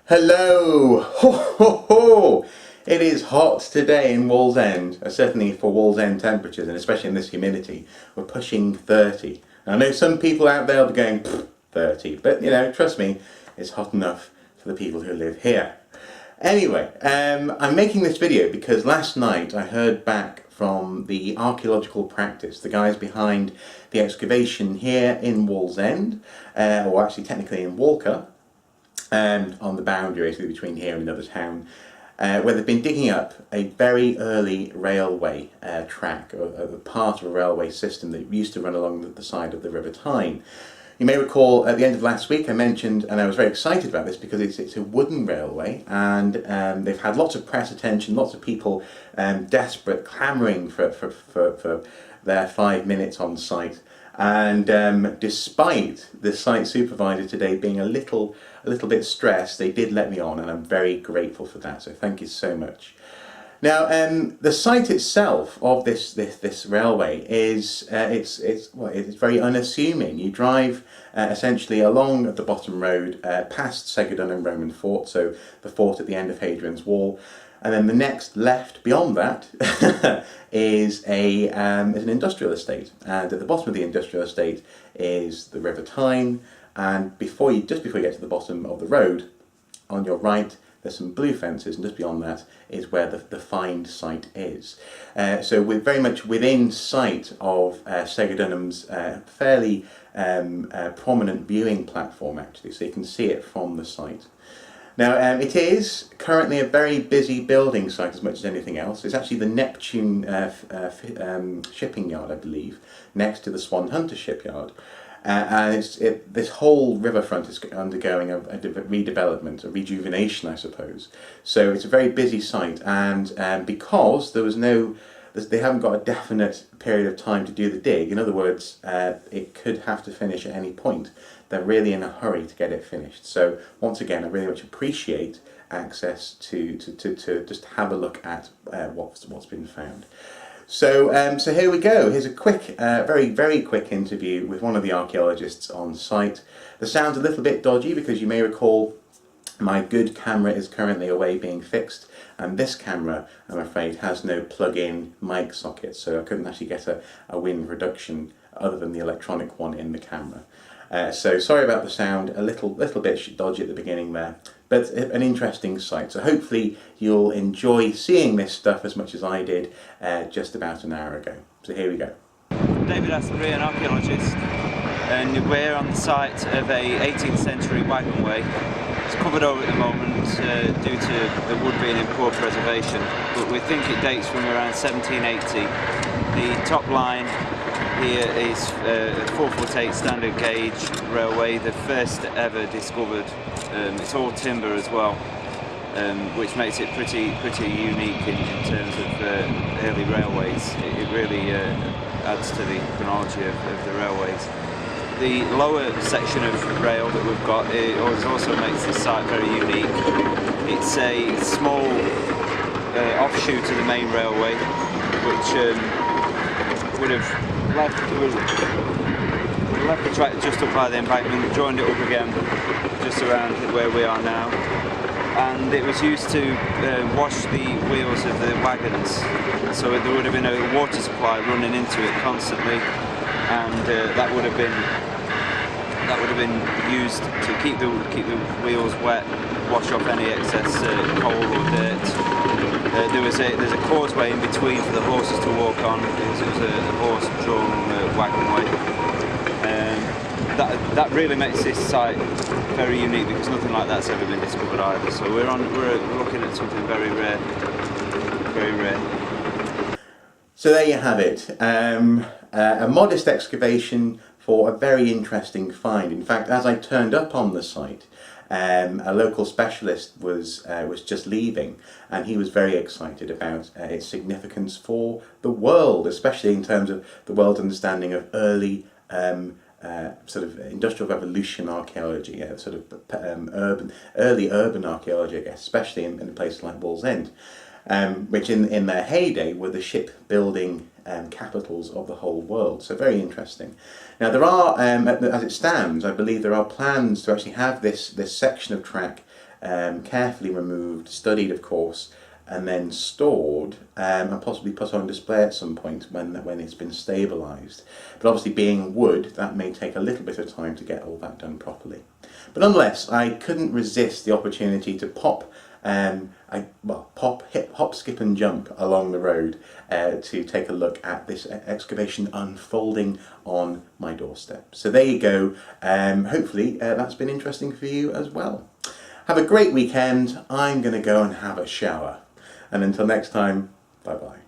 Hello! Ho ho ho! It is hot today in Wallsend, certainly for Wallsend temperatures, and especially in this humidity. We're pushing 30. Now, I know some people out there will be going, 30, but you know, trust me, it's hot enough for the people who live here. Anyway, I'm making this video because last night I heard back from the Archaeological Practice, the guys behind the excavation here in Wallsend, or actually technically in Walker, on the boundary basically between here and another town, where they've been digging up a very early railway track, or a part of a railway system that used to run along the side of the River Tyne. You may recall at the end of last week I mentioned, and I was very excited about this because it's a wooden railway, and they've had lots of press attention, lots of people desperate, clamouring for their 5 minutes on site. And despite the site supervisor today being a little bit stressed, they did let me on, and I'm very grateful for that. So thank you so much. Now, the site itself of this railway is it's very unassuming. You drive essentially along the bottom road past Segedunum Roman Fort, so the fort at the end of Hadrian's Wall. And then the next left beyond that is an industrial estate, and at the bottom of the industrial estate is the River Tyne. And just before you get to the bottom of the road, on your right, there's some blue fences, and just beyond that is where the find site is. So we're very much within sight of Segedunum's fairly prominent viewing platform, actually, so you can see it from the site. Now, it is currently a very busy building site as much as anything else. It's actually the Neptune shipping yard, I believe, next to the Swan Hunter shipyard. And this whole riverfront is undergoing a redevelopment, a rejuvenation, I suppose. So it's a very busy site, and because they haven't got a definite period of time to do the dig. In other words, it could have to finish at any point. They're really in a hurry to get it finished. So once again, I really much appreciate access to just have a look at what's been found. So here we go. Here's a quick, very quick interview with one of the archaeologists on site. The sound's a little bit dodgy because you may recall my good camera is currently away being fixed, and this camera, I'm afraid, has no plug-in mic socket, so I couldn't actually get a wind reduction other than the electronic one in the camera. So sorry about the sound, a little bit dodgy at the beginning there, but an interesting site. So hopefully you'll enjoy seeing this stuff as much as I did just about an hour ago. So here we go. David Asbury, an archaeologist, and we're on the site of a 18th century wagonway. It's covered over at the moment due to the wood being in poor preservation, but we think it dates from around 1780. The top line here is a 4'8" standard gauge railway, the first ever discovered. It's all timber as well, which makes it pretty unique in terms of early railways. It really adds to the chronology of the railways. The lower section of rail that we've got also makes this site very unique. It's a small offshoot of the main railway, which would have left the track just up by the embankment, joined it up again just around where we are now, and it was used to wash the wheels of the wagons, so there would have been a water supply running into it constantly, and that would have been used to keep the wheels wet, wash off any excess coal or dirt. There's a causeway in between for the horses to walk on, because it was a horse-drawn wagonway. That really makes this site very unique, because nothing like that's ever been discovered either. So we're looking at something very rare, very rare. So there you have it. A modest excavation for a very interesting find. In fact, as I turned up on the site, a local specialist was just leaving, and he was very excited about its significance for the world, especially in terms of the world's understanding of early sort of industrial revolution archaeology, sort of early urban archaeology, I guess, especially in places like Wallsend, which in their heyday were the shipbuilding capitals of the whole world. So very interesting. Now there are, as it stands, I believe there are plans to actually have this section of track carefully removed, studied of course, and then stored and possibly put on display at some point when it's been stabilised. But obviously being wood, that may take a little bit of time to get all that done properly. But nonetheless, I couldn't resist the opportunity to hop, skip and jump along the road to take a look at this excavation unfolding on my doorstep. So there you go. Hopefully that's been interesting for you as well. Have a great weekend. I'm going to go and have a shower. And until next time, bye bye.